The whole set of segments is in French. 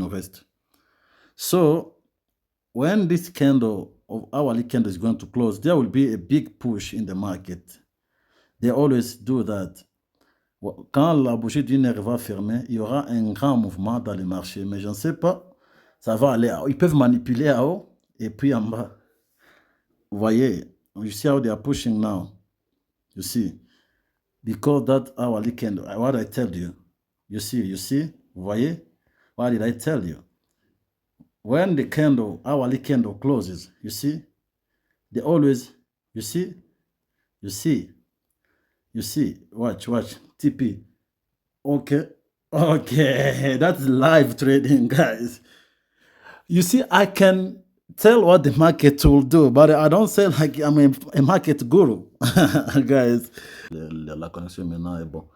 rest. So when this candle of hourly candle is going to close, there will be a big push in the market. They always do that. Quand la bougie d'une heure va fermer, il y aura un grand mouvement dans le marché. Mais je ne sais pas, ça va aller. Ils peuvent manipuler à haut et puis en bas. Vous voyez, you see how they are pushing now. You see, because that hourly candle, what I tell you, you see, vous voyez, what did I tell you? When the candle, hourly candle closes, you see, they always, you see, watch, TP. Okay, that's live trading, guys. You see, I can tell what the market will do, but I don't say like I'm a market guru, guys. La connexion maintenant est bon.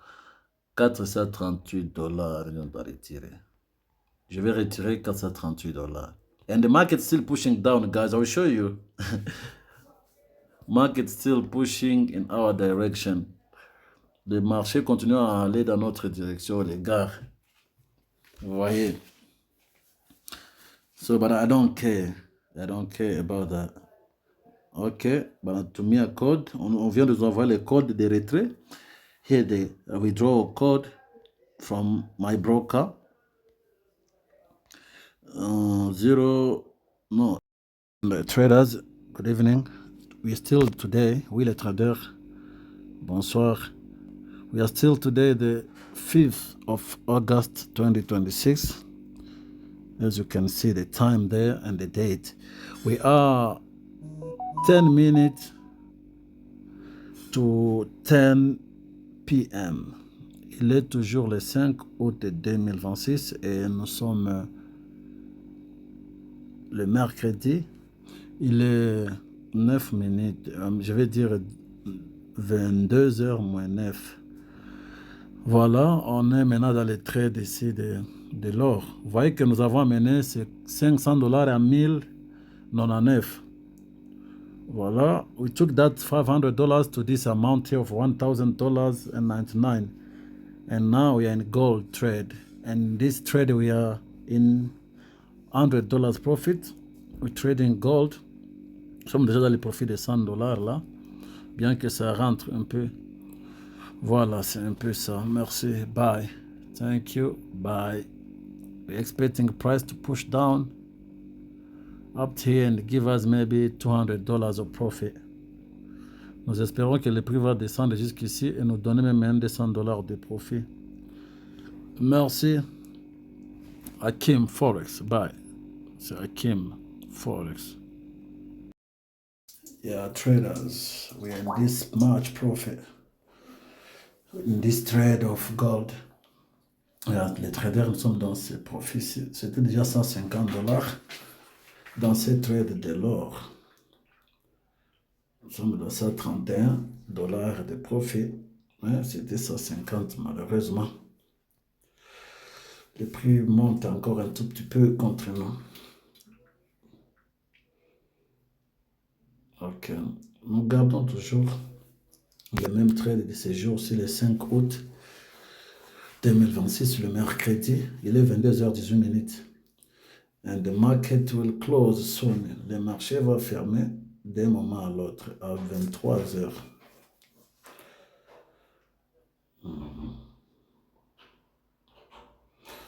438 dollars, on doit retirer. Je vais retirer 438 dollars. And the market still pushing down, guys. I will show you. Market still pushing in our direction. Le marché continue à aller dans notre direction, les gars. Vous voyez. So, but I don't care. I don't care about that. Ok, but to me a code. On vient de nous envoyer le code de retrait. Here the withdrawal code from my broker. The traders, good evening. We still today, oui les traders, bonsoir. We are still today the 5th of August 2026. As you can see the time there and the date. We are 10 minutes to 10 p.m. Il est toujours le 5 août 2026 et nous sommes le mercredi. Il est 9 minutes, je vais dire 22h moins 9. Voilà, on est maintenant dans les trades ici de l'or. Vous voyez que nous avons amené ces 500 dollars à 1099. Voilà, we took that $500 to this amount here of $1,000.99. And now we are in gold trade. And this trade we are in $100 profit. We trade in gold. Nous sommes déjà dans les profits de $100 là. Bien que ça rentre un peu. Voilà, c'est un peu ça. Merci. Bye. Thank you. Bye. We're expecting price to push down up here and give us maybe $200 of profit. Nous espérons que le prix va descendre jusqu'ici et nous donner même un des $100 de profit. Merci. Akim Forex. Bye. C'est Akim Forex. Yeah, traders, we are in this much profit. In this trade of gold. Yeah, les traders, nous sommes dans ces profits. C'était déjà $150 dans ces trades de l'or. Nous sommes dans $131 de profit. Ouais, c'était 150 malheureusement. Le prix monte encore un tout petit peu contre nous. Ok, nous gardons toujours le même trade de ce jour, c'est le 5 août 2026, le mercredi. Il est 22h18. And the market will close soon. Le marché va fermer d'un moment à l'autre, à 23h.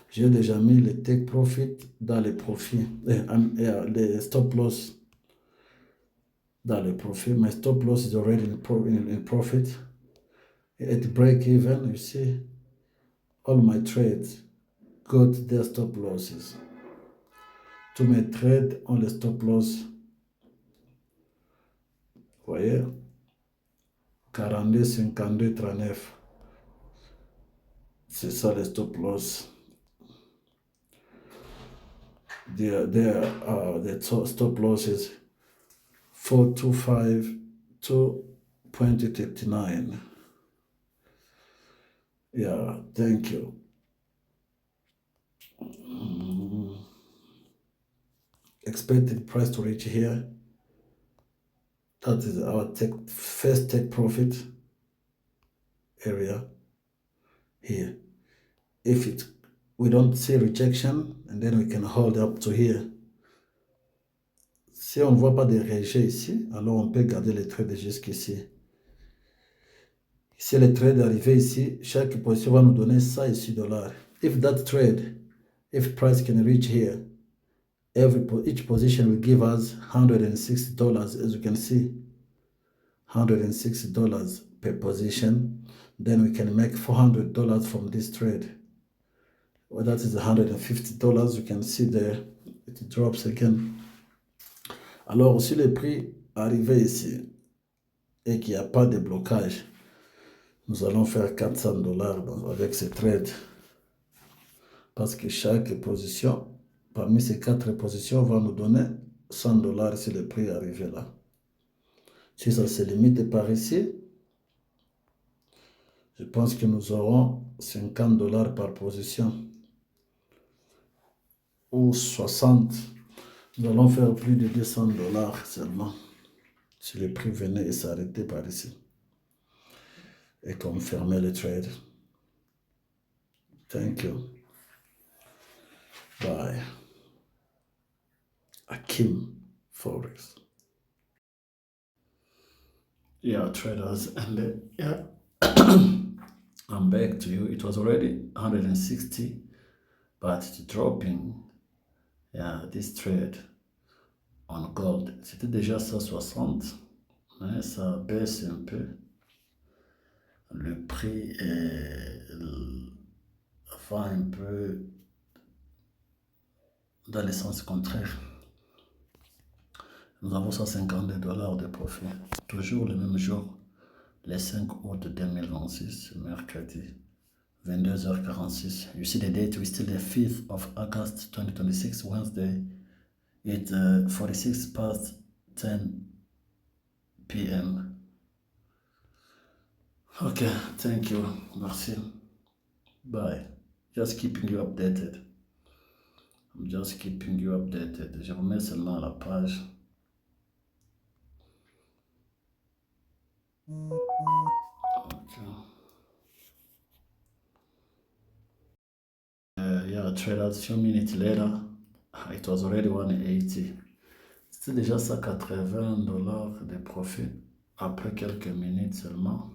J'ai déjà mis le take profit dans les profits, les stop loss dans les profits. My stop loss is already in profit. At break even, you see, all my trades got their stop losses. Tous mes trades ont les stop loss. Vous voyez, 42, 52, 39. C'est ça les stop loss. The stop losses 425 to 2039. Yeah, thank you. Expected price to reach here. That is our first take profit area here. If it we don't see rejection, and then we can hold up to here. Si on ne voit pas de rejet ici, alors on peut garder le trade jusqu'ici. Si le trade est arrivé ici, chaque position va nous donner ça ici $. If that trade, if price can reach here, each position will give us $106, as you can see, $106 per position. Then we can make $400 from this trade. Well, that is $150. You can see there, it drops again. Alors, si le prix arrivait ici et qu'il n'y a pas de blocage, nous allons faire $400 avec ce trade. Parce que chaque position, parmi ces 4 positions, va nous donner $100 si le prix arrivait là. Si ça se limite par ici, je pense que nous aurons $50 par position. Ou 60. Nous allons faire plus de $200 seulement. Si le prix venait et s'arrêtait par ici. Et qu'on fermait le trade. Thank you. Bye. Akim Forex. Yeah, traders, and yeah, I'm back to you. It was already 160, but it's dropping. Yeah, this trade on gold, c'était déjà 160, mais ça baisse un peu. Le prix va un peu dans le sens contraire. Nous avons $152 de profit. Toujours le même jour, le 5 août 2026, mercredi, 22h46. You see the date, we still the 5th of August 2026, Wednesday. It's 46 past 10 p.m. Okay, thank you. Merci. Bye. Just keeping you updated. I'm just keeping you updated. Je remets seulement la page. Okay. Yeah, traders, few minutes later, it was already 180. C'était déjà $180 de profit après quelques minutes seulement.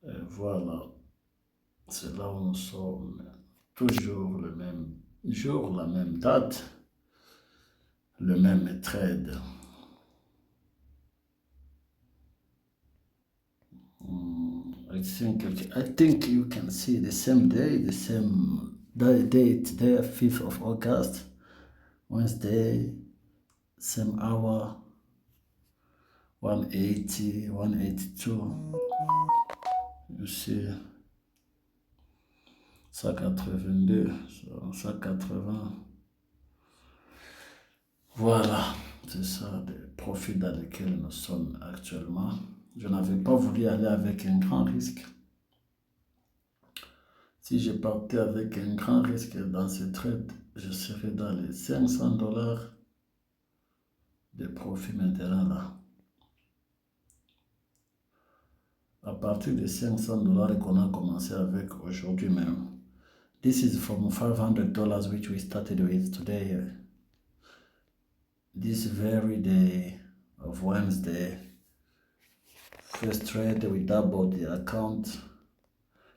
Et voilà, c'est là où nous sommes. Toujours le même jour, la même date, le même trade. I think you can see the same day, the same date there, 5th of August, Wednesday, same hour, 180, 182. You see, 182, 180. Voilà, c'est ça le profit dans lequel nous sommes actuellement. Je n'avais pas voulu aller avec un grand risque. Si je partais avec un grand risque dans ce trade, je serais dans les $500 de profit maintenant là. À partir de $500 qu'on a commencé avec aujourd'hui même. This is from $500 which we started with today. This very day of Wednesday. First trade, we doubled the account.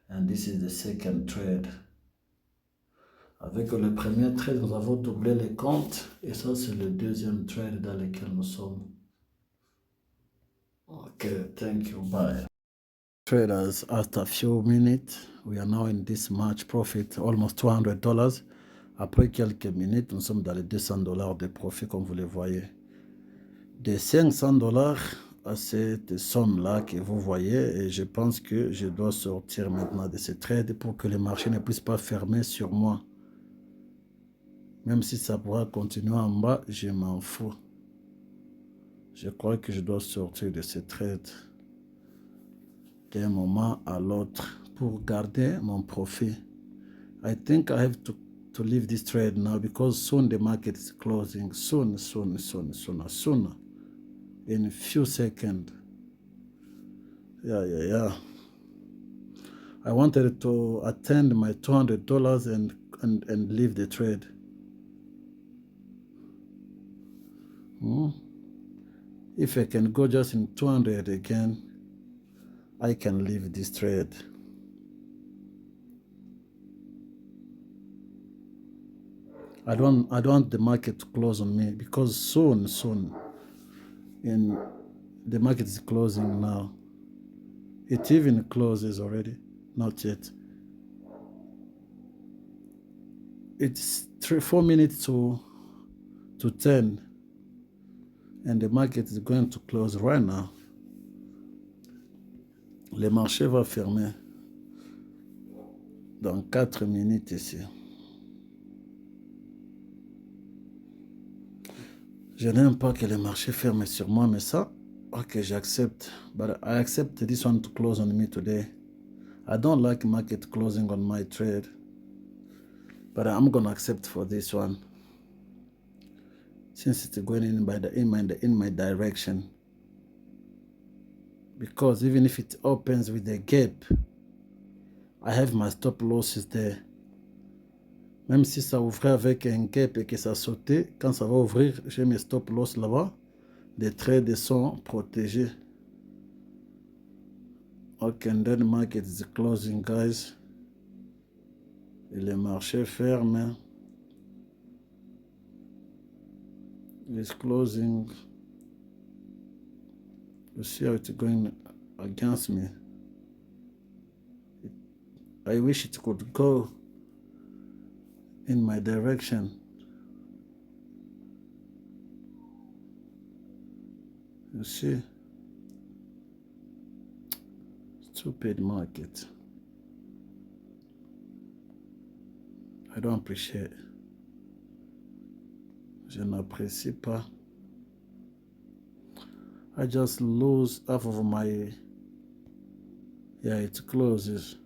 And this is the second trade. Avec le premier trade, nous avons doublé les comptes. Et ça, c'est le deuxième trade dans lequel nous sommes. Okay, thank you, bye. Traders, after a few minutes, we are now in this much profit, almost $200. Après quelques minutes, nous sommes dans les $200 de profit, comme vous le voyez. De $500 à cette somme-là que vous voyez, et je pense que je dois sortir maintenant de ce trade pour que le marché ne puisse pas fermer sur moi. Même si ça pourra continuer en bas, je m'en fous. Je crois que je dois sortir de ce trade d'un moment à l'autre pour garder mon profit. I think I have to leave this trade now because soon the market is closing. Soon. In a few seconds. Yeah. I wanted to attend my $200 and leave the trade. If I can go just in 200 again, I can leave this trade. I don't want the market to close on me, because soon, in the market is closing now. It even closes already, not yet. It's 4 minutes to 10, and the market is going to close right now. Le marché va fermer dans 4 minutes ici. Je n'aime pas que le marché ferme sur moi, mais ça, okay, j'accepte. But I accept this one to close on me today. I don't like market closing on my trade, but I'm gonna accept for this one, since it's going in my direction. Because even if it opens with a gap, I have my stop losses there. Même si ça ouvrait avec un gap et que ça sautait, quand ça va ouvrir, j'ai mes stop loss là-bas. Les trades sont protégés. Okay, and then the market is closing, guys. Et le marché ferme. It's closing. You see how it's going against me. I wish it could go in my direction. You see? Stupid market. I don't appreciate. Je n'apprécie pas. I just lose half of my... Yeah, it closes.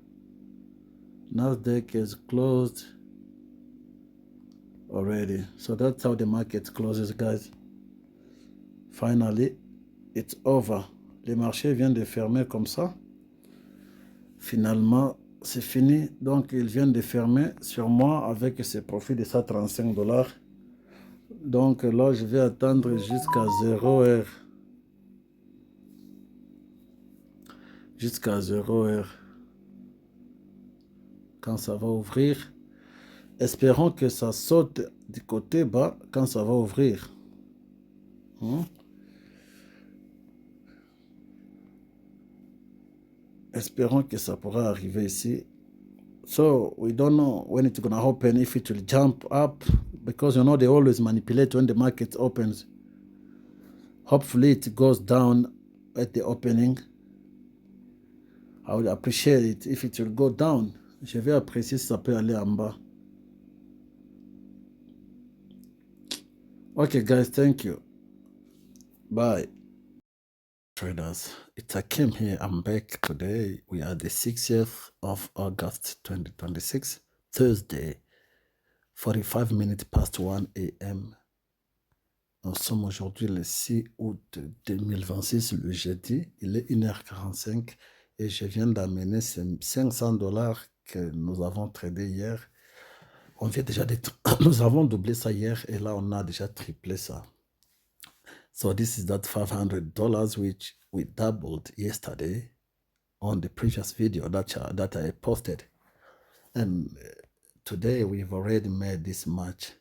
Nasdaq is closed already. So that's how the market closes, guys. Finally, it's over. Le marché vient de fermer comme ça. Finalement, c'est fini. Donc, il vient de fermer sur moi avec ses profits de $135. Donc là, je vais attendre jusqu'à 0 heure. Jusqu'à 0 heure. Quand ça va ouvrir. Espérons que ça saute du côté bas quand ça va ouvrir. Espérons que ça pourra arriver ici. So we don't know when it's gonna open, if it will jump up, because you know they always manipulate when the market opens. Hopefully it goes down at the opening. I would appreciate it if it will go down. Je vais apprécier si ça peut aller en bas. Okay, guys, thank you. Bye. Traders, it's Akim here. I'm back today. We are the 6th of August 2026, Thursday, 45 minutes past 1 a.m. Nous sommes aujourd'hui le 6 août 2026, le jeudi. Il est 1h45 et je viens d'amener ces $500 que nous avons tradé hier. On vient déjà nous avons doublé ça hier et là on a déjà triplé ça. So this is that $500 which we doubled yesterday on the previous video that I posted. And today we've already made this much.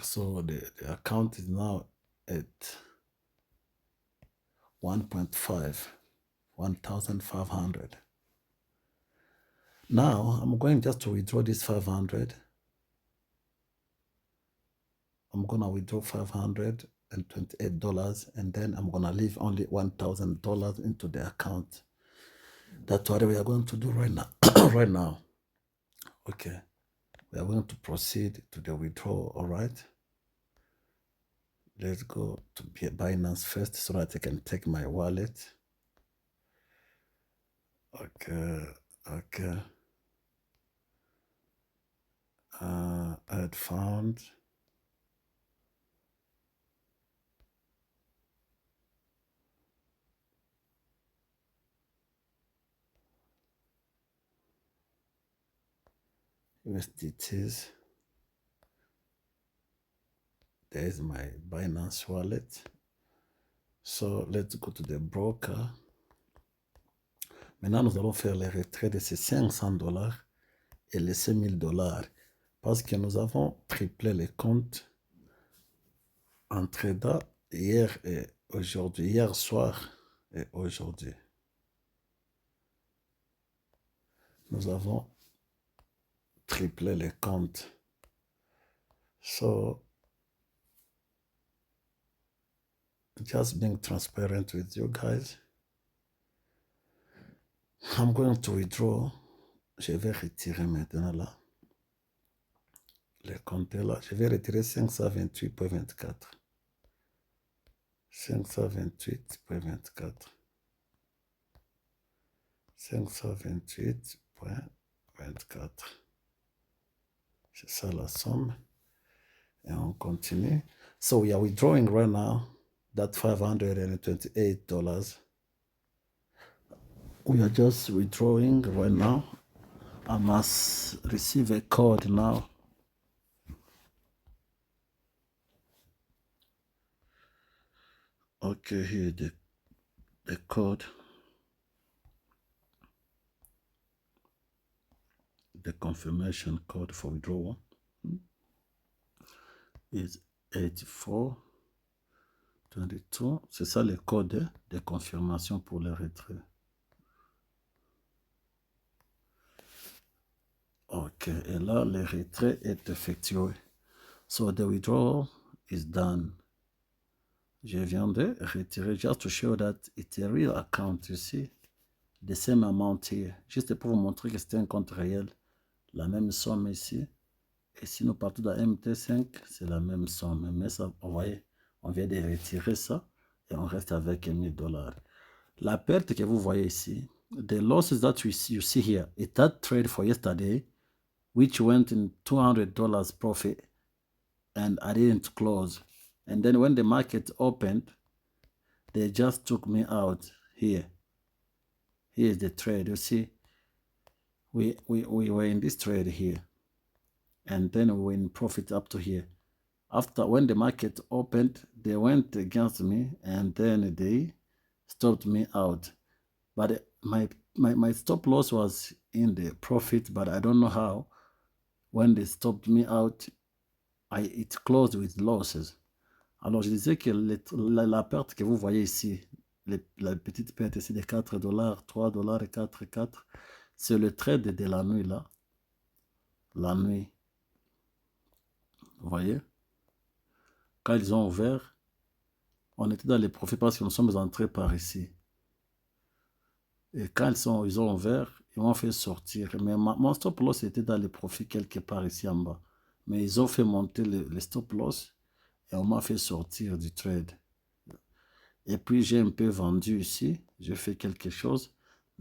So the account is now at 1,500. Now I'm going just to withdraw this 500. I'm gonna withdraw $528 and then I'm gonna leave only $1,000 into the account. That's what we are going to do right now. Right now. Okay. We are going to proceed to the withdrawal, all right? Let's go to Binance first so that I can take my wallet. Okay. Add found. USDTs. There's my Binance wallet. So let's go to the broker. Maintenant, nous allons faire les retraits de ces $500 et les $1000 parce que nous avons triplé les comptes en trader hier et aujourd'hui, hier soir et aujourd'hui. Nous avons triplé les comptes. So, just being transparent with you guys. I'm going to withdraw. Je vais retirer maintenant là. Les comptes là. Je vais retirer 528.24. 528.24. 528.24. C'est ça la somme. Et on continue. So we are withdrawing right now that $528. We are just withdrawing right now. I must receive a code now. Okay, here the code. The confirmation code for withdrawal is 8422. C'est ça le code de confirmation pour le retrait. Ok, et là, le retrait est effectué. So the withdrawal is done. Je viens de retirer, just to show that it's a real account, you see. The same amount here. Juste pour vous montrer que c'était un compte réel. La même somme ici. Et si nous partons dans MT5, c'est la même somme. Mais ça, vous voyez, on vient de retirer ça et on reste avec $1000. La perte que vous voyez ici, the losses that you see here, is that trade for yesterday, which went in $200 profit, and I didn't close. And then when the market opened, they just took me out here. Here's the trade. You see, we were in this trade here. And then we were in profit up to here. After, when the market opened, they went against me and then they stopped me out. But my stop loss was in the profit, but I don't know how. When they stopped me out, it closed with losses. Alors, je disais que la perte que vous voyez ici, la petite perte ici de $4, $3 et 4, c'est le trade de la nuit là. La nuit. Vous voyez? Quand ils ont ouvert, on était dans les profits parce que nous sommes entrés par ici. Et quand ils ont ouvert, ils m'ont fait sortir. Mais mon stop loss était dans les profits quelque part ici en bas. Mais ils ont fait monter le stop loss et on m'a fait sortir du trade. Et puis j'ai un peu vendu ici. J'ai fait quelque chose.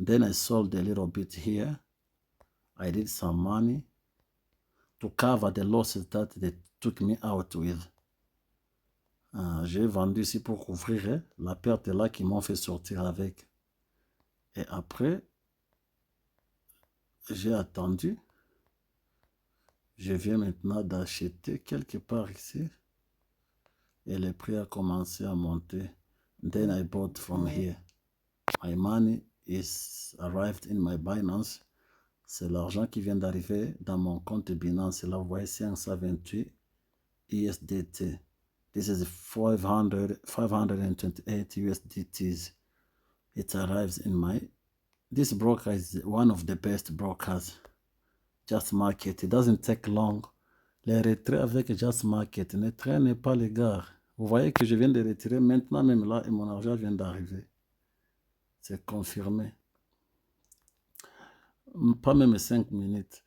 Then I sold a little bit here. I did some money to cover the losses that they took me out with. J'ai vendu ici pour couvrir la perte là qu'ils m'ont fait sortir avec. Et après, j'ai attendu. Je viens maintenant d'acheter quelque part ici. Et le prix a commencé à monter. Then I bought from here. My money is arrived in my Binance. C'est l'argent qui vient d'arriver dans mon compte Binance. Là, vous voyez 528 USDT. This is 528 USDTs. It arrives in my... This broker is one of the best brokers. Just Market. It doesn't take long. Les retraits avec Just Market. Ne traînez pas les gars. Vous voyez que je viens de retirer maintenant même là et mon argent vient d'arriver. C'est confirmé. Pas même 5 minutes.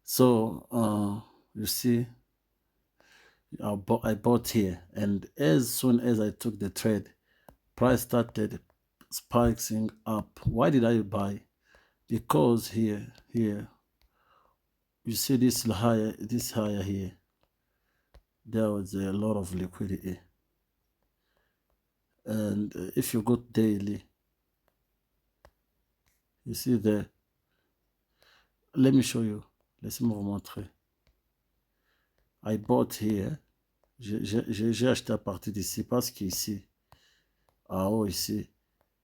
So, you see, I bought here. And as soon as I took the trade, price started spiking up. Why did I buy? Because here, you see this higher here. There was a lot of liquidity. And if you go daily, you see there. Let me show you. Laissez-moi vous montrer. I bought here. J'ai acheté à partir d'ici parce qu'ici, en haut ici,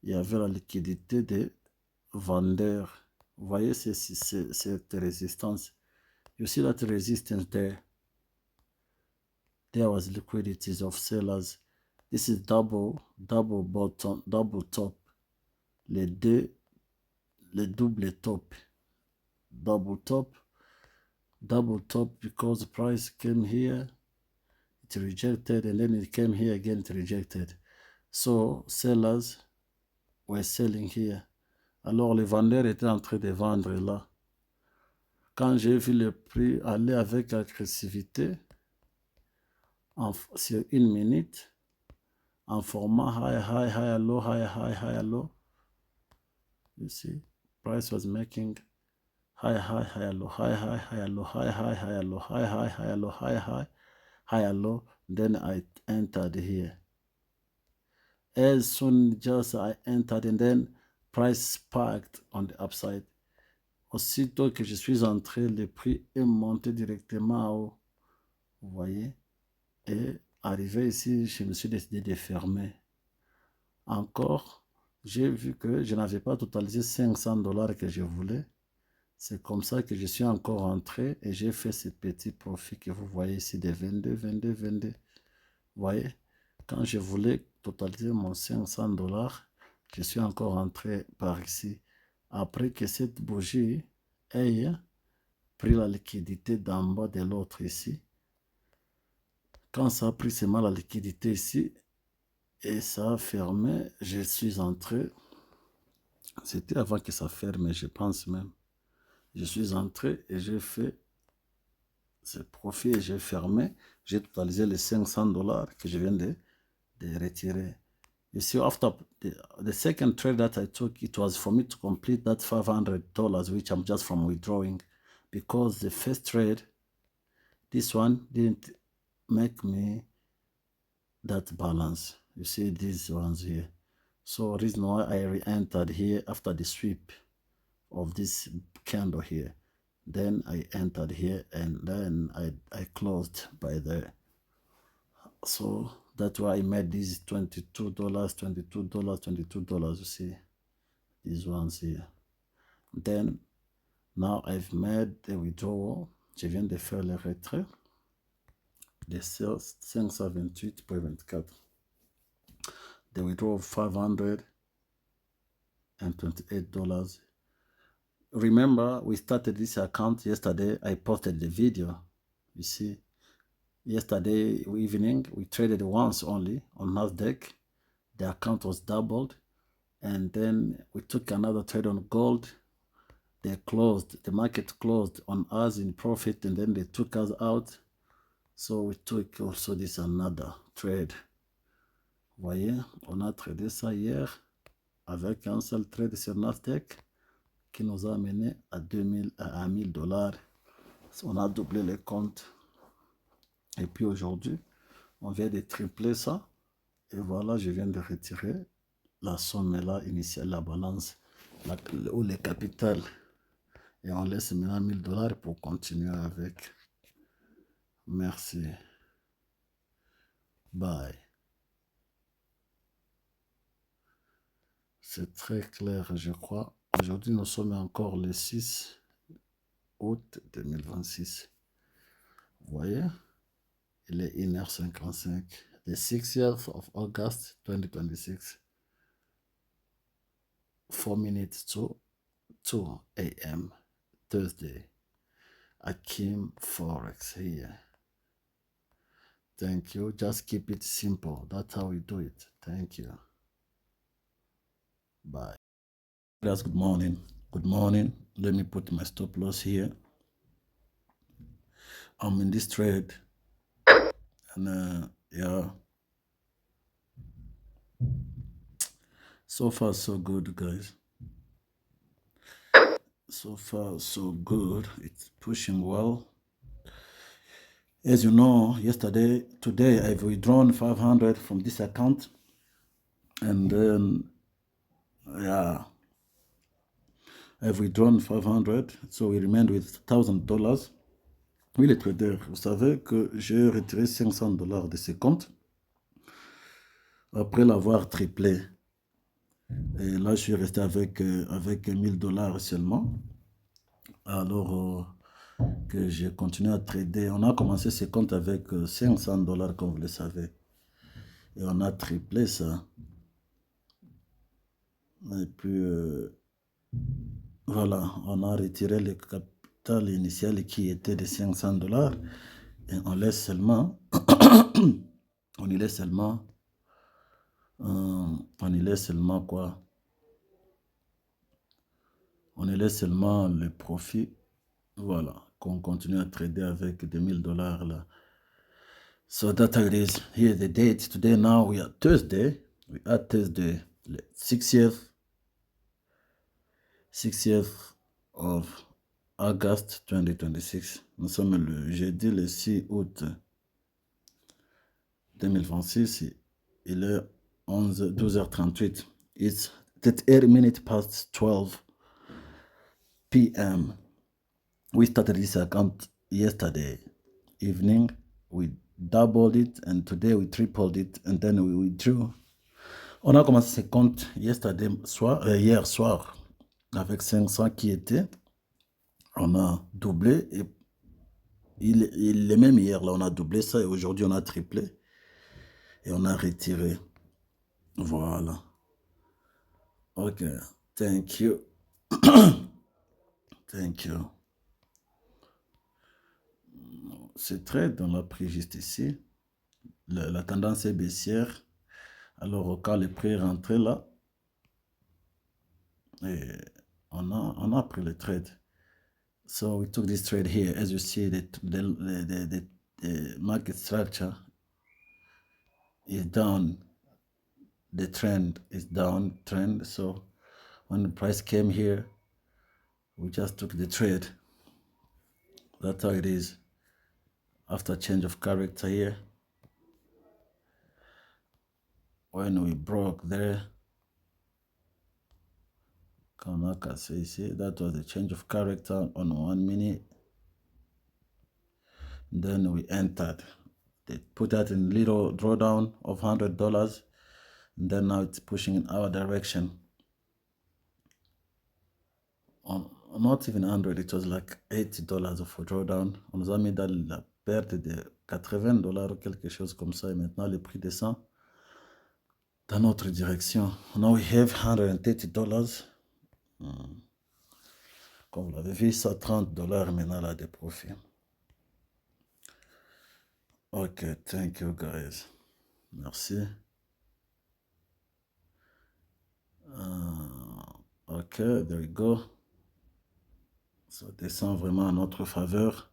il y avait la liquidité des vendeurs. Vous voyez cette résistance. You see that resistance there? There was liquidities of sellers. This is double bottom, double top. Les double top. Double top because the price came here, it rejected, and then it came here again, it rejected. So sellers were selling here. Alors les vendeurs étaient en train de vendre là. Quand j'ai vu le prix aller avec agressivité sur une minute, en format high, low, you see, price was making high, low, high, low, then I entered here. As soon as I entered, and then price spiked on the upside. Aussitôt que je suis entré, le prix est monté directement en haut. Vous voyez? Et arrivé ici, je me suis décidé de fermer. Encore, j'ai vu que je n'avais pas totalisé $500 que je voulais. C'est comme ça que je suis encore entré et j'ai fait ce petit profit que vous voyez ici de 22. Vous voyez? Quand je voulais totaliser mon $500, je suis encore entré par ici. Après que cette bougie ait pris la liquidité d'en bas de l'autre ici. Quand ça a pris seulement la liquidité ici et ça a fermé, je suis entré. C'était avant que ça ferme, je pense même. Je suis entré et j'ai fait ce profit et j'ai fermé. J'ai totalisé les $500 que je viens de retirer. You see, after the second trade that I took, it was for me to complete that $500, which I'm just from withdrawing, because the first trade, this one didn't make me that balance. You see these ones here. So reason why I re-entered here after the sweep of this candle here. Then I entered here and then I closed by there. So that's why I made these $22, you see, these ones here. Then, now I've made the withdrawal. Je viens de faire le retrait de 528.24. The withdrawal of $528. Remember, we started this account yesterday. I posted the video, you see. Yesterday evening, we traded once only on Nasdaq. The account was doubled. And then we took another trade on gold. They closed, the market closed on us in profit, and then they took us out. So we took also this another trade. Vous voyez, on a tradé ça hier avec un seul trade sur Nasdaq qui nous a amené à $1,000. On a doublé les comptes. Et puis aujourd'hui, on vient de tripler ça. Et voilà, je viens de retirer la somme là initiale, la balance, ou le capital. Et on laisse maintenant $1,000 pour continuer avec. Merci. Bye. C'est très clair, je crois. Aujourd'hui, nous sommes encore le 6 août 2026. Vous voyez? Il est 1h55. The 6th of August 2026. 4 minutes to 2 a.m. Thursday. Akim Forex here. Thank you. Just keep it simple. That's how we do it. Thank you. Bye. Guys, good morning. Good morning. Let me put my stop loss here. I'm in this trade. And yeah. So far, so good, guys. So far, so good. It's pushing well. As you know, today I've withdrawn 500 from this account. And then, yeah, I've withdrawn 500, so we remained with $1,000. Oui, les traders, vous savez que j'ai retiré $500 de ces comptes après l'avoir triplé. Et là, je suis resté avec $1,000 seulement. Alors que j'ai continué à trader. On a commencé ces comptes avec $500, comme vous le savez. Et on a triplé ça. Et puis, voilà, on a retiré le capital initial qui était de $500. Et on laisse seulement, on y laisse seulement, on y laisse seulement quoi? On y laisse seulement le profit. Voilà, qu'on continue à trader avec $2,000 là. So that's how it is. Here's the date. Today now we are Thursday. We are Thursday, the 60th of August 2026. Nous sommes le jeudi le 6 août 2026. Il est 12h38. It's 38 minutes past 12 p.m. We started this account yesterday evening. We doubled it and today we tripled it and then we withdrew. On a commencé ce compte hier soir avec 500 qui était. On a doublé et il est même hier là, on a doublé ça et aujourd'hui on a triplé et on a retiré. Voilà. Ok. Thank you. Thank you. C'est trade, on l'a pris juste ici. La tendance est baissière. Alors, quand le prix est rentré là, et on a pris le trade. So we took this trade here. As you see, the market structure is down. The trend is down trend. So when the price came here, we just took the trade. That's how it is. After change of character here, when we broke there, Kanaka says here, that was a change of character on 1 minute. Then we entered. They put that in little drawdown of $100. And then now it's pushing in our direction. Not even 100, it was like $80 of drawdown. On nous a mis dans la perte de $80 ou quelque chose comme ça. Et maintenant, le prix descend dans notre direction. Now we have $130. Comme vous l'avez vu, ça $30 maintenant là de profit. Ok, thank you guys. Merci. Ok, there we go. Ça descend vraiment en notre faveur.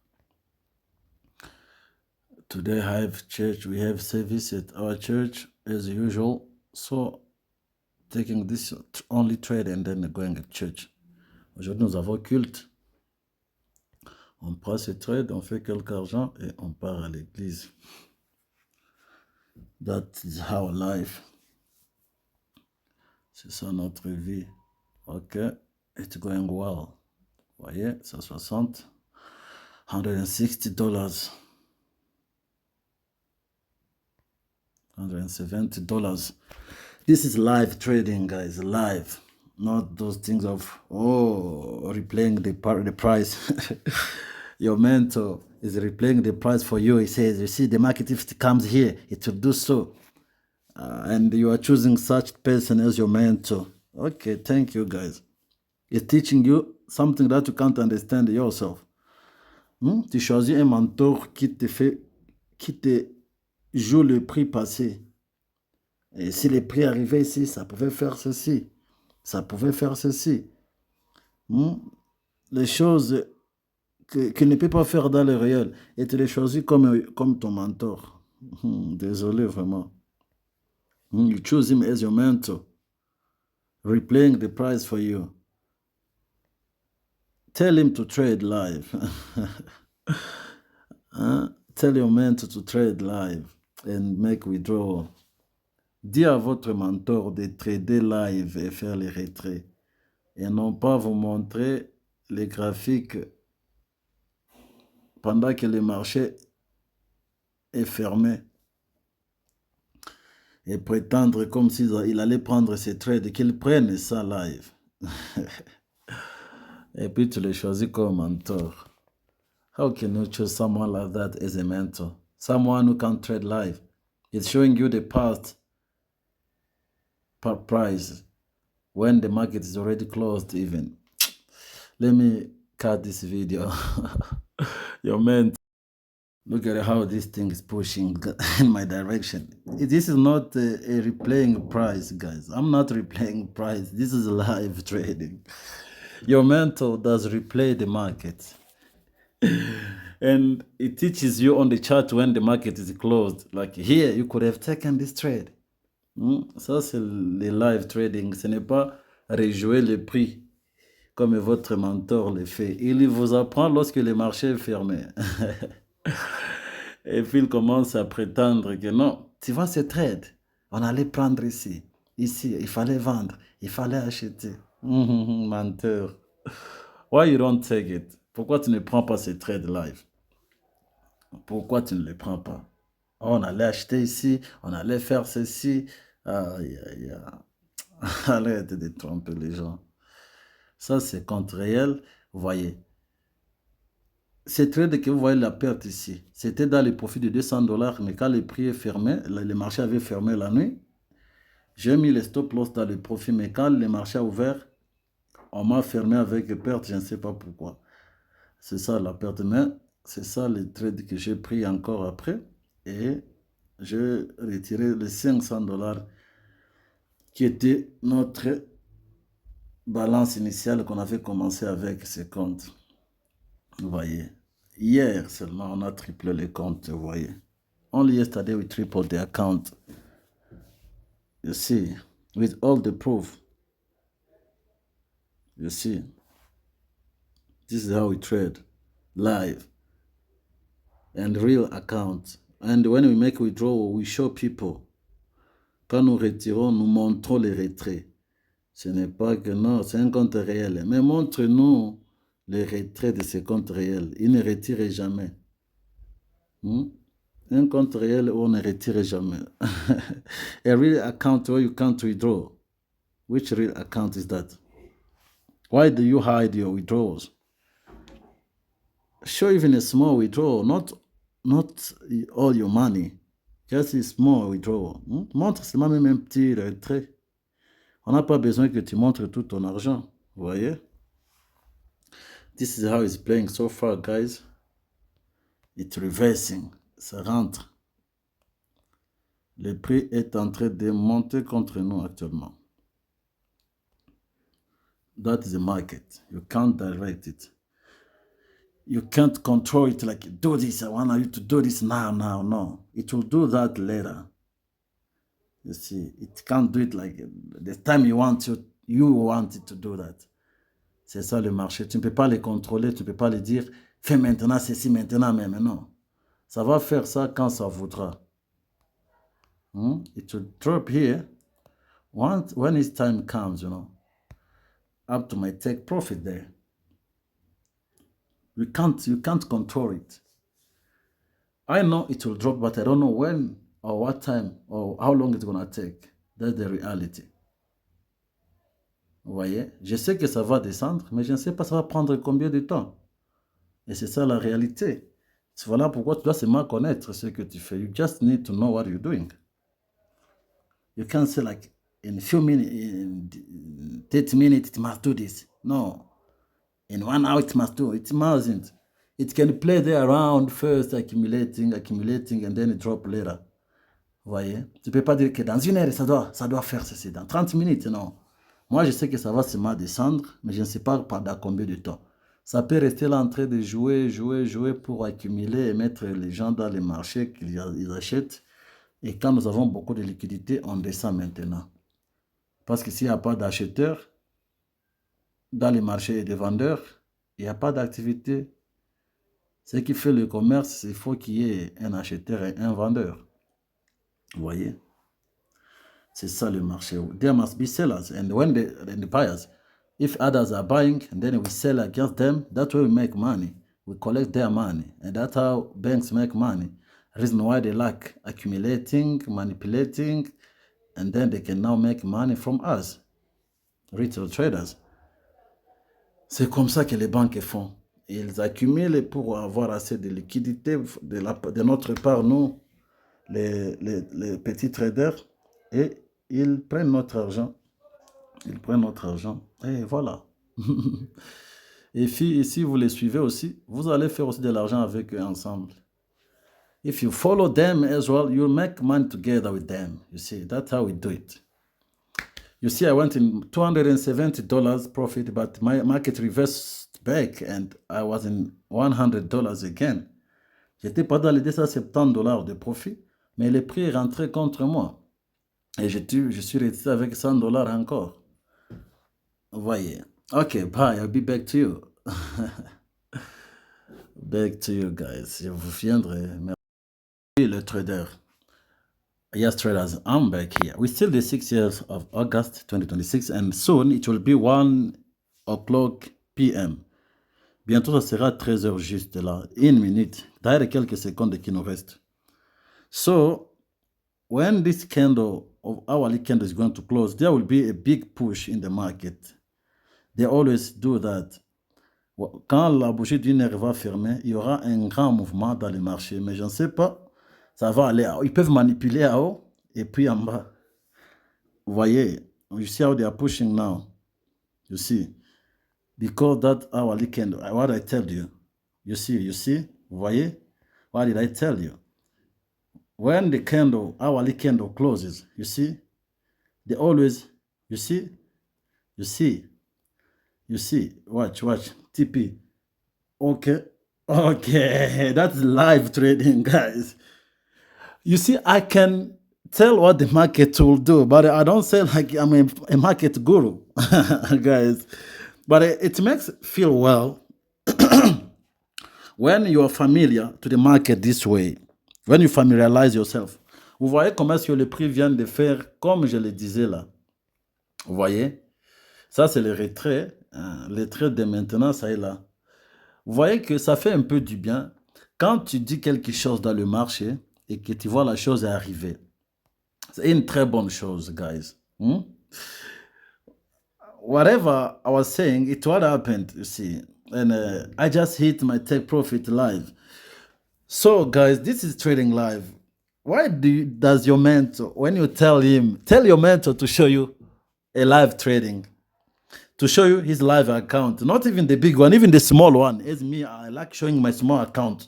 Today I have church, we have service at our church as usual. So taking this only trade and then going at church. Aujourd'hui nous avons culte. On prend ce trade, on fait quelque argent et on part à l'église. That is our life. C'est ça notre vie. Ok, it's going well. Vous voyez, c'est 60. $160. $170. This is live trading, guys, live. Not those things of, replaying the price. Your mentor is replaying the price for you. He says, you see, the market, if it comes here, it will do so. And you are choosing such person as your mentor. Okay, thank you, guys. It's teaching you something that you can't understand yourself. Tu choisis un mentor qui te joue le prix passé. Et si le prix arrivait ici, ça pouvait faire ceci. Ça pouvait faire ceci. Les choses qu'il ne peut pas faire dans le réel. Et tu les choisis comme ton mentor. Désolé, vraiment. You choose him as your mentor. Replaying the price for you. Tell him to trade live. Tell your mentor to trade live and make withdrawal. Dis à votre mentor de trader live et faire les retraits. et non pas vous montrer les graphiques pendant que le marché est fermé et prétendre comme s'il allait prendre ses trades, qu'il prenne ça live. Et puis tu le choisis comme mentor. How can you choose someone like that as a mentor? Someone who can trade live. It's showing you the past price when the market is already closed even. Let me cut this video. Your mentor. Look at how this thing is pushing in my direction. This is not a replaying price, guys. I'm not replaying price. This is live trading. Your mentor does replay the market. And it teaches you on the chart when the market is closed. Like here, you could have taken this trade. Ça, c'est le live trading. Ce n'est pas rejouer le prix comme votre mentor le fait. Il vous apprend lorsque le marché est fermé. Et puis il commence à prétendre que non, tu vois ce trade, on allait prendre ici, il fallait vendre, il fallait acheter. Menteur. Why you don't take it? Pourquoi tu ne prends pas ce trade live? Pourquoi tu ne le prends pas? Oh, on allait acheter ici, on allait faire ceci. Aïe, aïe, aïe. Arrête de tromper les gens. Ça, c'est compte réel. Vous voyez. Ces trades que vous voyez la perte ici, c'était dans les profits de 200 $, mais quand le prix est fermé, le marché avait fermé la nuit, j'ai mis les stop loss dans les profits, mais quand le marché a ouvert, on m'a fermé avec perte, je ne sais pas pourquoi. C'est ça la perte, mais c'est ça les trades que j'ai pris encore après, et j'ai retiré les 500 $ qui était notre balance initiale qu'on avait commencé avec ces comptes. Vous voyez, hier seulement, on a triplé les comptes, vous voyez. Only yesterday we tripled the account. You see, with all the proof. You see, this is how we trade, live, and real account. And when we make withdrawal, we show people. Quand nous retirons, nous montrons les retraits. Ce n'est pas que non, c'est un compte réel. Mais montre-nous les retraits de ces comptes réels. Ils ne retirent jamais. Un compte réel où on ne retire jamais. A real account where you can't withdraw. Which real account is that? Why do you hide your withdrawals? Show even a small withdrawal, not all your money. Just a small withdrawal. Montre seulement même un petit retrait. On n'a pas besoin que tu montres tout ton argent. Vous voyez? This is how it's playing so far, guys. It's reversing. Ça rentre. Le prix est en train de monter contre nous actuellement. That is the market. You can't direct it. You can't control it like, do this, I want you to do this now. No. It will do that later. You see, it can't do it like the time you want it to do that. C'est ça le marché. Tu ne peux pas les contrôler, tu ne peux pas les dire, fais maintenant ceci, maintenant même. Non. Ça va faire ça quand ça voudra. It will drop here. When its time comes, up to my take profit there. You can't control it. I know it will drop, but I don't know when or what time or how long it's going to take. That's the reality. Vous voyez? Je sais que ça va descendre, mais je ne sais pas ça va prendre combien de temps. Et c'est ça la réalité. Voilà pourquoi tu dois seulement connaître ce que tu fais. You just need to know what you're doing. You can't say like, in a few minutes, in 30 minutes, it must do this. No. In 1 hour, it must do. It mustn't. It can play there around first, accumulating, and then it drop later. Vous voyez? Tu ne peux pas dire que dans 1 heure, ça doit faire ceci. Dans 30 minutes, non. Moi, je sais que ça va seulement descendre, mais je ne sais pas pendant combien de temps. Ça peut rester là en train de jouer pour accumuler et mettre les gens dans les marchés qu'ils achètent. Et quand nous avons beaucoup de liquidités, on descend maintenant. Parce que s'il n'y a pas d'acheteurs, dans les marchés et des vendeurs, il n'y a pas d'activité. Ce qui fait le commerce, il faut qu'il y ait un acheteur et un vendeur. Vous voyez? C'est ça le marché. There must be sellers. And when the buyers, If others are buying and then we sell against them, that way we make money. We collect their money. And that's how banks make money. Reason why they like accumulating, manipulating, and then they can now make money from us, retail traders. C'est comme ça que les banques font. Ils accumulent pour avoir assez de liquidité de notre part, nous, les petits traders, et ils prennent notre argent. Ils prennent notre argent. Et voilà. Et si vous les suivez aussi, vous allez faire aussi de l'argent avec eux ensemble. If you follow them as well, you'll make money together with them. You see, that's how we do it. You see, I went in $270 profit, but my market reversed back and I was in $100 again. J'étais pas dans les $270 de profit, mais le prix est rentré contre moi. Et je suis resté avec $100 encore. Vous voyez. Ok, bye, I'll be back to you. Back to you guys. Je vous viendrai. Merci le trader. Yes, traders, I'm back here. We're still the 6th years of August 2026 and soon it will be 1 o'clock p.m. Bientôt, ça sera 13h juste là. Une minute. D'ailleurs, quelques secondes qui nous restent. So, when this candle of hourly candle is going to close, there will be a big push in the market. They always do that. Quand la bougie d'une heure va fermer, il y aura un grand mouvement dans les marchés. Mais je ne sais pas, ça va aller à haut. Ils peuvent manipuler à haut et puis en bas. Vous voyez, you see how they are pushing now. You see, because that hourly candle, what I tell you, you see, vous voyez, what did I tell you? When the candle, hourly candle closes, you see, they always, you see, watch, TP. Okay, that's live trading, guys. You see, I can tell what the market will do, but I don't say like I'm a market guru, guys. But it makes feel well when you are familiar to the market this way, when you familiarize yourself. Vous voyez comment est-ce que le prix vient de faire, comme je le disais là. Vous voyez? Ça, c'est le retrait. Le trait de maintenant, ça est là. Vous voyez que ça fait un peu du bien quand tu dis quelque chose dans le marché et que tu vois la chose arriver. C'est une très bonne chose, guys. Whatever I was saying, it what happened, you see. And I just hit my take profit live. So, guys, this is trading live. Why does your mentor, when you tell your mentor to show you a live trading, to show you his live account, not even the big one, even the small one. As me, I like showing my small account.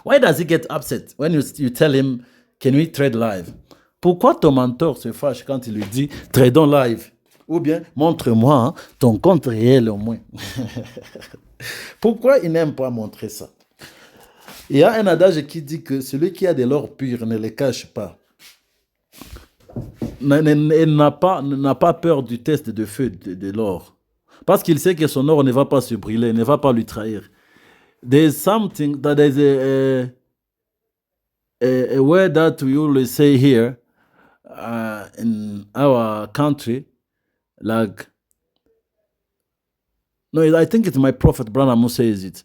Why does he get upset when you tell him, can we trade live? Pourquoi ton mentor se fâche quand il lui dit, tradons live? Ou bien, montre-moi ton compte réel au moins. Pourquoi il n'aime pas montrer ça? Il y a un adage qui dit que celui qui a de l'or pur ne le cache pas. N'a pas peur du test de feu de l'or. Parce qu'il sait que son or ne va pas se brûler, ne va pas lui trahir. There's something that is a word that we always say here in our country, like, no, I think it's my prophet Branham who says it.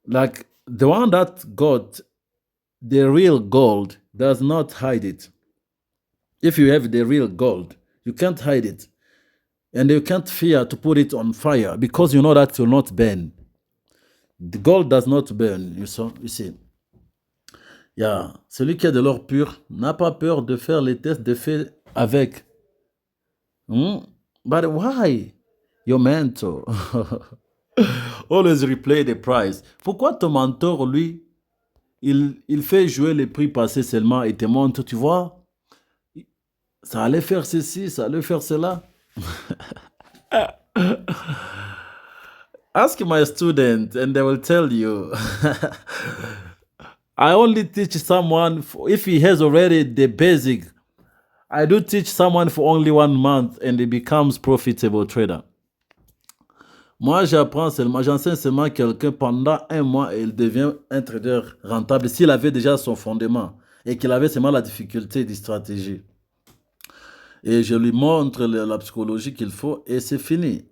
Like, the one that got the real gold does not hide it. If you have the real gold, you can't hide it. And you can't fear to put it on fire because you know that it will not burn. The gold does not burn, you see. Yeah. Celui qui a de l'or pur n'a pas peur de faire les tests de feu avec. But why? Your mentor. Always replay the price. Pourquoi ton mentor, lui, il fait jouer les prix passés seulement et te montre, tu vois, ça allait faire ceci, ça allait faire cela. Ask my student and they will tell you. I only teach someone if he has already the basic. I do teach someone for only 1 month and he becomes profitable trader. Moi, j'enseigne seulement quelqu'un pendant 1 mois et il devient un trader rentable s'il avait déjà son fondement et qu'il avait seulement la difficulté de stratégie. Et je lui montre la psychologie qu'il faut et c'est fini.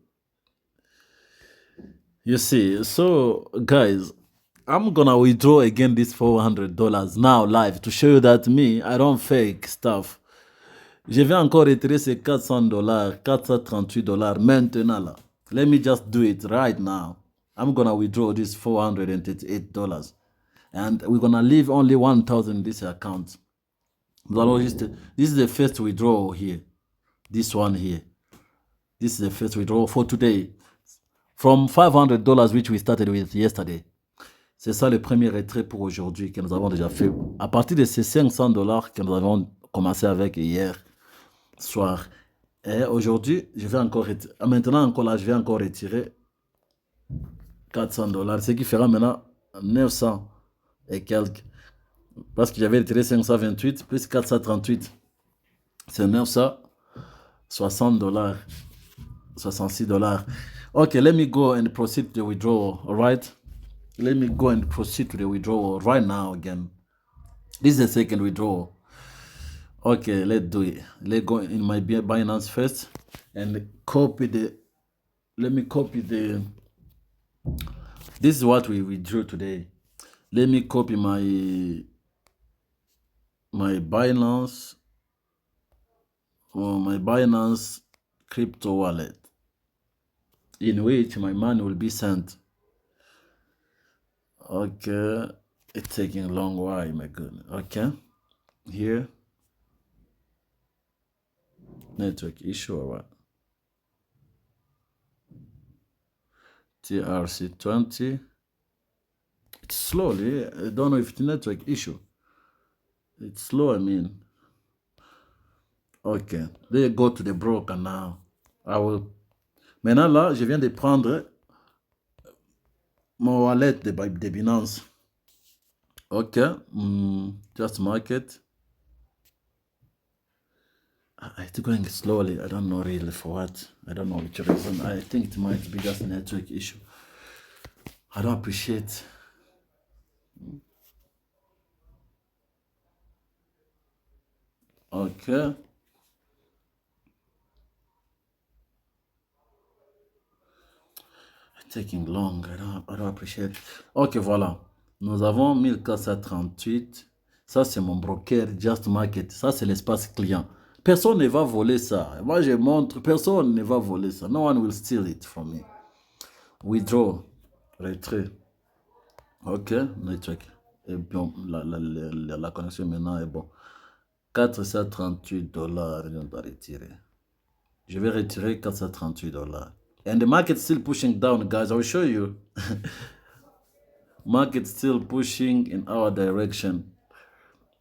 You see, so guys, I'm gonna withdraw again this $400 now live to show you that me, I don't fake stuff. Je vais encore retirer ces $400, $438 maintenant là. Let me just do it right now. I'm gonna withdraw this $438. And we're gonna leave only 1,000 in this account. This is the first withdrawal here. This one here. This is the first withdrawal for today. From $500 which we started with yesterday. C'est ça le premier retrait pour aujourd'hui que nous avons déjà fait. À partir de ces $500 que nous avons commencé avec hier soir. Et aujourd'hui, je vais encore retirer. Maintenant encore là, je vais encore retirer $400. Ce qui fera maintenant 900 et quelques. Parce que j'avais retiré 528 plus 438. C'est $960. $66. Okay, let me go and proceed to the withdrawal, all right? Let me go and proceed to the withdrawal right now again. This is the second withdrawal. Okay, let's do it. Let's go in my Binance first and copy the, let me copy the, this is what we withdrew today. Let me copy my Binance, my Binance crypto wallet, in which my money will be sent. Okay, it's taking a long while, my goodness. Okay, here, network issue or what? TRC20. It's slowly. I don't know if it's network issue. It's slow, I mean. Okay, let's go to the broker now. I will. Maintenant là, je viens de prendre mon wallet de Binance. Okay, just market. It's going slowly. I don't know really for what. I don't know which reason. I think it might be just a network issue. I don't appreciate. Okay. It's taking long. I don't appreciate. Ok, voilà. Nous avons 1438. Ça, c'est mon broker, Just Market. Ça, c'est l'espace client. Personne ne va voler ça. Moi, je montre, personne ne va voler ça. No one will steal it from me. Withdraw. Retrait. Ok, network. Et bien, la connexion maintenant est bon. $438, on doit retirer. Je vais retirer $438. And the market still pushing down, guys. I will show you. Market still pushing in our direction.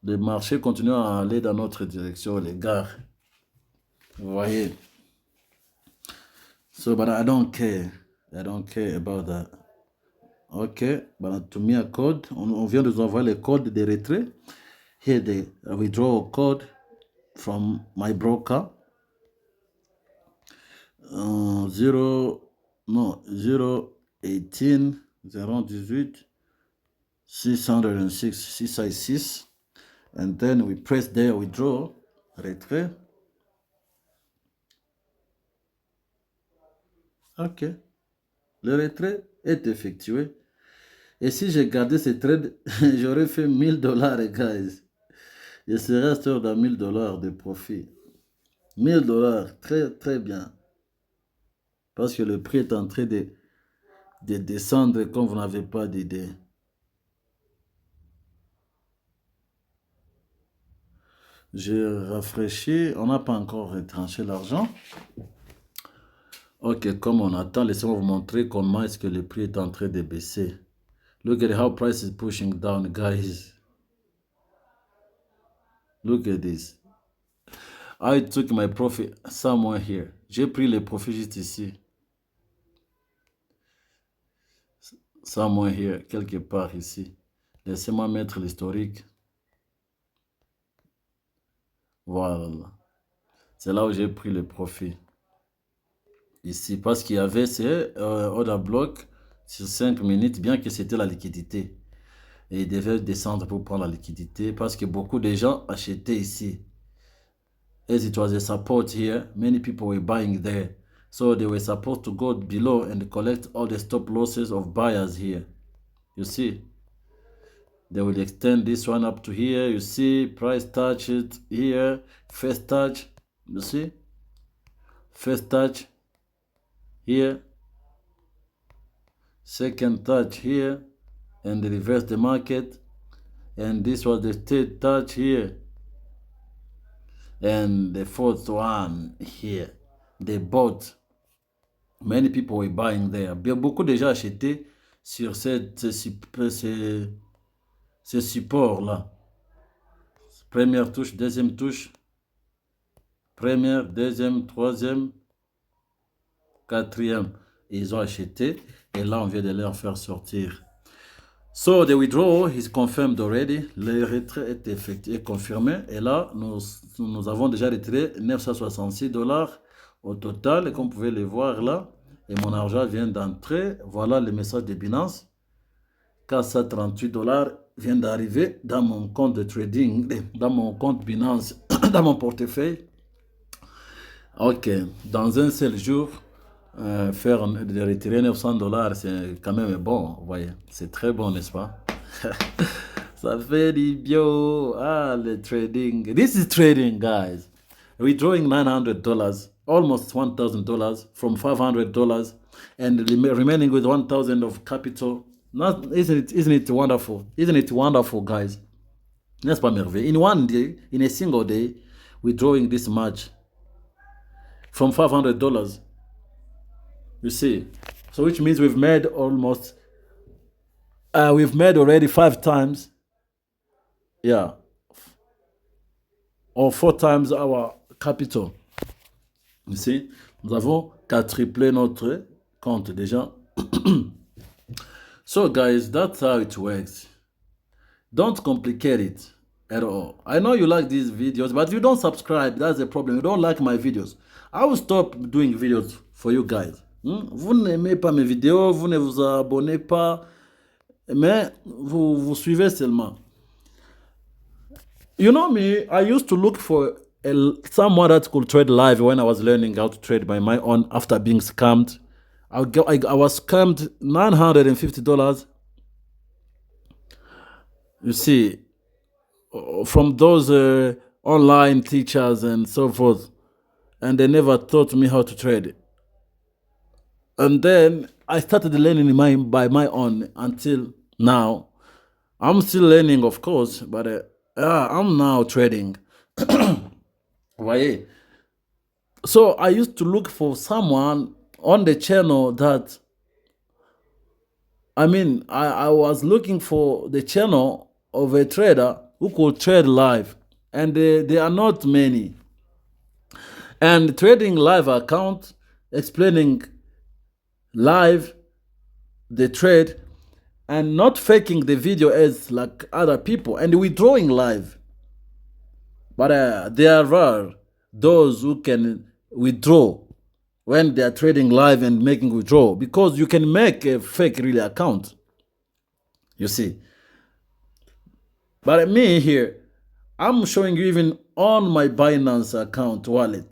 Le marché continue à aller dans notre direction, les gars. Vous voyez. So, but I don't care. I don't care about that. Ok, to me a code. On vient de nous envoyer le code de retrait. Here the withdrawal code from my broker. 018 018 606 666. And then we press there, withdraw, retrait. Ok. Le retrait est effectué. Et si j'ai gardé ce trade, j'aurais fait $1000, guys. Je serais resté dans $1000 de profit. $1000, très, très bien. Parce que le prix est en train de descendre comme vous n'avez pas d'idée. J'ai rafraîchi, on n'a pas encore retranché l'argent. Ok, comme on attend, laissez-moi vous montrer comment est-ce que le prix est en train de baisser. Look at how price is pushing down, guys. Look at this. I took my profit somewhere here. J'ai pris le profit juste ici. Somewhere here, quelque part ici. Laissez-moi mettre l'historique. Voilà. C'est là où j'ai pris le profit. Ici, parce qu'il y avait ces order block sur 5 minutes, bien que c'était la liquidité. Et il devait descendre pour prendre la liquidité parce que beaucoup de gens achetaient ici. as it was a support here, many people were buying there. So they were supposed to go below and collect all the stop losses of buyers here. You see, they will extend this one up to here. You see, price touch it here, first touch. You see, first touch here, second touch here, and they reverse the market. And this was the third touch here, and the fourth one here. They bought. Many people were buying there. Beaucoup déjà acheté sur ces supports-là. Première touche, deuxième touche. Première, deuxième, troisième, quatrième. Ils ont acheté. Et là, on vient de leur faire sortir. So, the withdrawal is confirmed already. Le retrait est effectué, confirmé. Et là, nous avons déjà retiré $966 au total. Et comme vous pouvez le voir là, et mon argent vient d'entrer. Voilà le message de Binance. $438 vient d'arriver dans mon compte de trading, dans mon compte Binance, dans mon portefeuille. Ok, dans un seul jour, de retirer $900, c'est quand même bon, vous voyez. C'est très bon, n'est-ce pas? Ça fait du bio. Ah, le trading. This is trading, guys. Withdrawing $900, almost $1,000 from $500, and remaining with 1,000 of capital. Isn't it wonderful? Isn't it wonderful, guys? N'est-ce pas merveilleux? In one day, in a single day, withdrawing this much from $500. You see, so which means we've made already 5 times, yeah, or 4 times our capital. You see, nous avons qu'à tripler notre compte déjà. So guys, that's how it works. Don't complicate it at all. I know you like these videos, but if you don't subscribe, that's the problem. You don't like my videos. I will stop doing videos for you guys. Vous n'aimez pas mes vidéos, vous ne vous abonnez pas, mais vous suivez seulement. You know me, I used to look for someone that could trade live when I was learning how to trade by my own after being scammed. I was scammed $950. You see, from those online teachers and so forth, and they never taught me how to trade. And then I started learning by my own until now. I'm still learning, of course, but I'm now trading. Voyez? So I used to look for someone on the channel that, I was looking for the channel of a trader who could trade live, and there are not many. And trading live account, explaining live the trade, and not faking the video as like other people, and withdrawing live. But there are those who can withdraw when they are trading live and making withdrawal, because you can make a fake really account, you see. But me here, I'm showing you even on my Binance account wallet.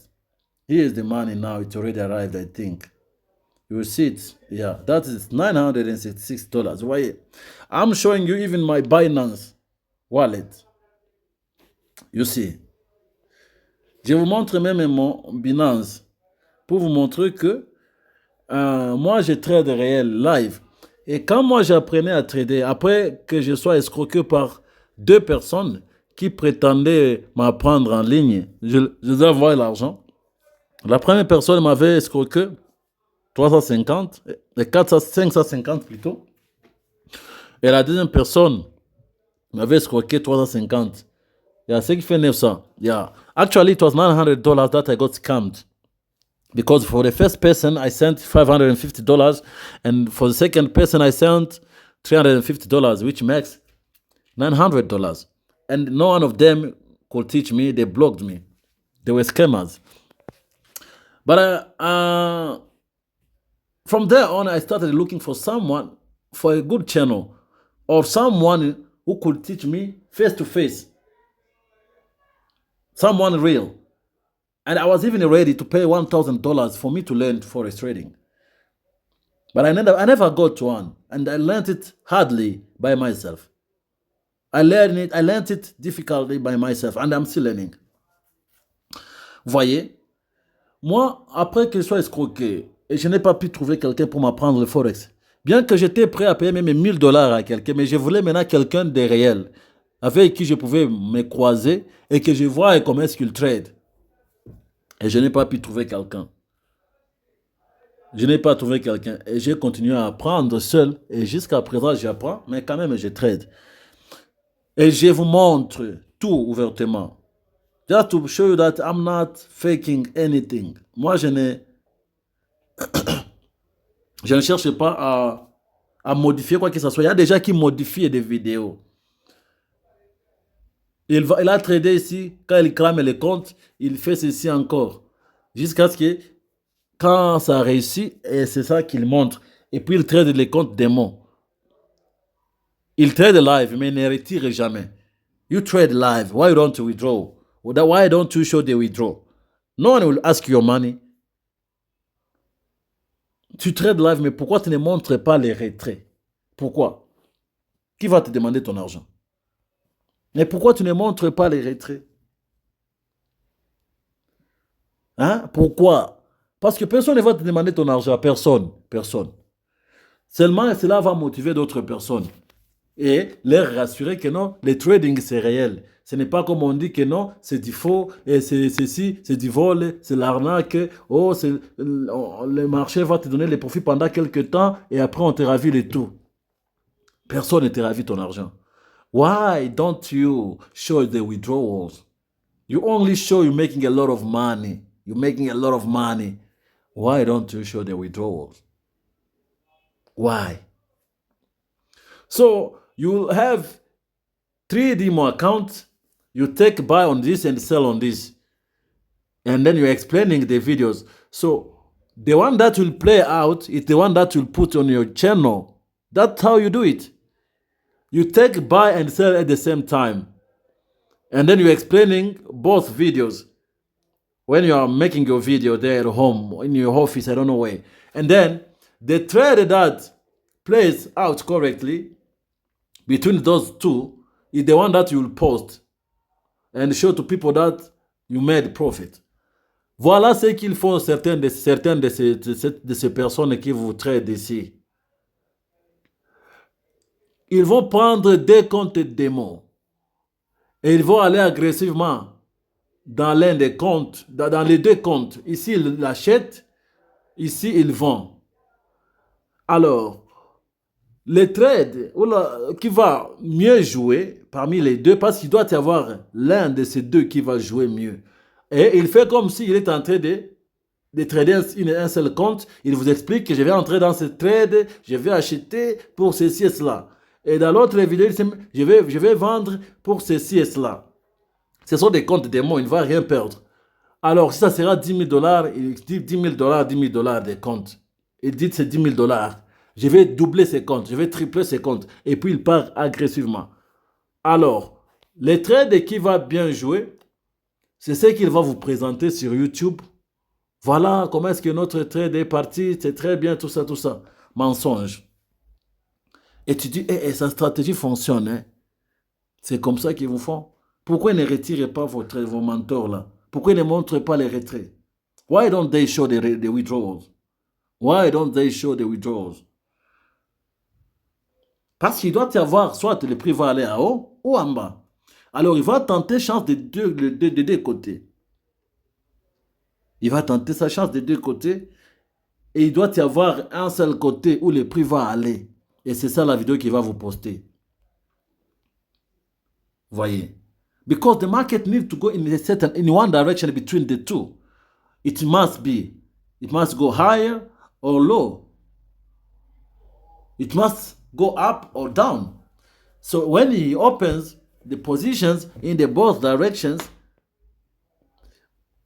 Here's the money now. It's already arrived, I think. You will see it. Yeah, that is $966. Why? I'm showing you even my Binance wallet. You see. Je vous montre même mon Binance pour vous montrer que moi, je trade réel, live. Et quand moi, j'apprenais à trader, après que je sois escroqué par 2 personnes qui prétendaient m'apprendre en ligne, je leur envoie l'argent. La première personne m'avait escroqué 350, 550 plutôt. Et la deuxième personne m'avait escroqué 350. Yeah, ce qui fait 900. Yeah. Actually, it was $900 that I got scammed. Because for the first person, I sent $550. And for the second person, I sent $350, which makes $900. And no one of them could teach me. They blocked me. They were scammers. But from there on, I started looking for someone, for a good channel, or someone who could teach me face to face. Someone real. And I was even ready to pay $1,000 for me to learn forex trading. But I never got one. And I learned it hardly by myself. I learned it difficultly by myself. And I'm still learning. Vous voyez? Moi, après que je sois escroqué, et je n'ai pas pu trouver quelqu'un pour m'apprendre le forex, bien que j'étais prêt à payer même $1000 à quelqu'un, mais je voulais maintenant quelqu'un de réel, avec qui je pouvais me croiser et que je voie comment est-ce qu'il trade. Et je n'ai pas pu trouver quelqu'un. Je n'ai pas trouvé quelqu'un. Et j'ai continué à apprendre seul. Et jusqu'à présent, j'apprends, mais quand même, je trade. Et je vous montre tout ouvertement. Just to show you that I'm not faking anything. Moi, je ne cherche pas à modifier quoi que ce soit. Il y a des gens qui modifient des vidéos. Il a tradé ici, quand il crame les comptes, il fait ceci encore. Jusqu'à ce que, quand ça réussit, et c'est ça qu'il montre. Et puis il trade les comptes démons. Il trade live, mais il ne retire jamais. You trade live, why don't you withdraw? Why don't you show the withdraw? No one will ask your money. Tu trades live, mais pourquoi tu ne montres pas les retraits? Pourquoi? Qui va te demander ton argent? Mais pourquoi tu ne montres pas les retraits? Hein? Pourquoi? Parce que personne ne va te demander ton argent. Personne. Personne. Seulement, cela va motiver d'autres personnes. Et leur rassurer que non, le trading, c'est réel. Ce n'est pas comme on dit que non, c'est du faux, et c'est ceci, c'est du vol, c'est l'arnaque. Oh, le marché va te donner les profits pendant quelques temps, et après, on te ravit le tout. Personne ne te ravit ton argent. Why don't you show the withdrawals? You only show you're making a lot of money. You're making a lot of money. Why don't you show the withdrawals? Why? So you have 3 demo accounts. You take buy on this and sell on this. And then you're explaining the videos. So the one that will play out is the one that you'll put on your channel. That's how you do it. You take buy and sell at the same time. And then you're explaining both videos. When you are making your video there at home, in your office, I don't know where. And then the trade that plays out correctly between those two is the one that you will post and show to people that you made profit. Voilà ce qu'ils font certaines de ces personnes qui vous traitent ici. Ils vont prendre des comptes démons et ils vont aller agressivement dans l'un des comptes, dans les 2 comptes. Ici, ils l'achètent, ici, ils vendent. Alors, le trade qui va mieux jouer parmi les 2, parce qu'il doit y avoir l'un de ces 2 qui va jouer mieux. Et il fait comme s'il est en train de trader un seul compte. Il vous explique que je vais entrer dans ce trade, je vais acheter pour ceci et cela. Et dans l'autre vidéo, il dit, je vais vendre pour ceci et cela. Ce sont des comptes démons, il ne va rien perdre. Alors, si ça sera $10,000, il dit $10,000 des comptes. Il dit c'est $10,000. Je vais doubler ces comptes, je vais tripler ces comptes. Et puis, il part agressivement. Alors, le trade qui va bien jouer, c'est ce qu'il va vous présenter sur YouTube. Voilà comment est-ce que notre trade est parti, c'est très bien, tout ça. Mensonge. Et tu dis, sa stratégie fonctionne. Hein? C'est comme ça qu'ils vous font. Pourquoi ne retirez pas vos mentors là? Pourquoi ne montrez pas les retraits? Why don't they show the withdrawals? Why don't they show the withdrawals? Parce qu'il doit y avoir, soit le prix va aller en haut ou en bas. Alors il va tenter chance de deux côtés. Il va tenter sa chance de 2 côtés. Et il doit y avoir un seul côté où le prix va aller. Et c'est ça la vidéo qu'il va vous poster. Voyez. Because the market needs to go in one direction between the two. It must go higher or low. It must go up or down. So when he opens the positions in the both directions,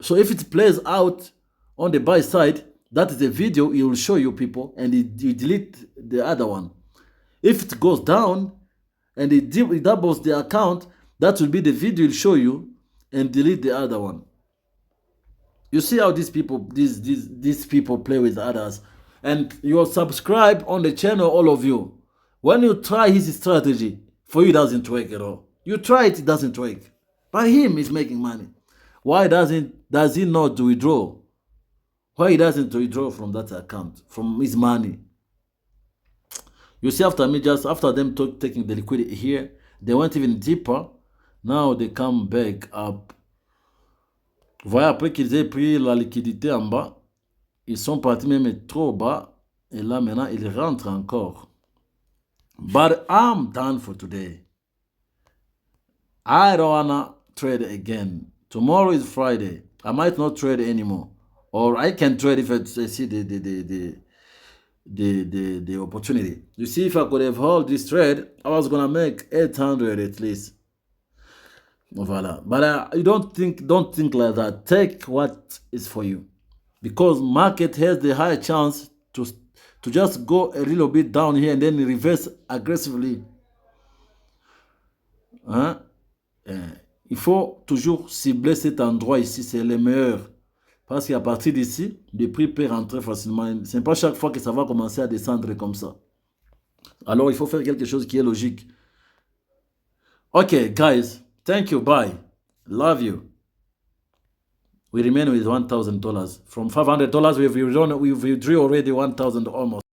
so if it plays out on the buy side, that is the video he will show you people, and you delete the other one. If it goes down and it doubles the account, that will be the video he'll show you and delete the other one. You see how these people play with others. And you subscribe on the channel, all of you. When you try his strategy, for you it doesn't work at all. You try it doesn't work. But him is making money. Why does he not withdraw? Why he doesn't withdraw from that account, from his money? You see, after them taking the liquidity here, they went even deeper. Now they come back up. Voilà, après qu'ils aient pris la liquidité en bas, ils sont partis même trop bas. Et là, maintenant, ils rentrent encore. But I'm done for today. I don't wanna trade again. Tomorrow is Friday. I might not trade anymore. Or I can trade if I see the opportunity. You see, if I could have held this trade, I was gonna make 800 at least. Voilà. But you don't think like that. Take what is for you, because market has the high chance to just go a little bit down here and then reverse aggressively. Hein? Il faut toujours cibler cet endroit ici, c'est le meilleur. Parce qu'à partir d'ici, le prix peut rentrer facilement. Ce n'est pas chaque fois que ça va commencer à descendre comme ça. Alors, il faut faire quelque chose qui est logique. Okay, guys. Thank you. Bye. Love you. We remain with $1,000. From $500, we've withdrawn already $1,000 almost.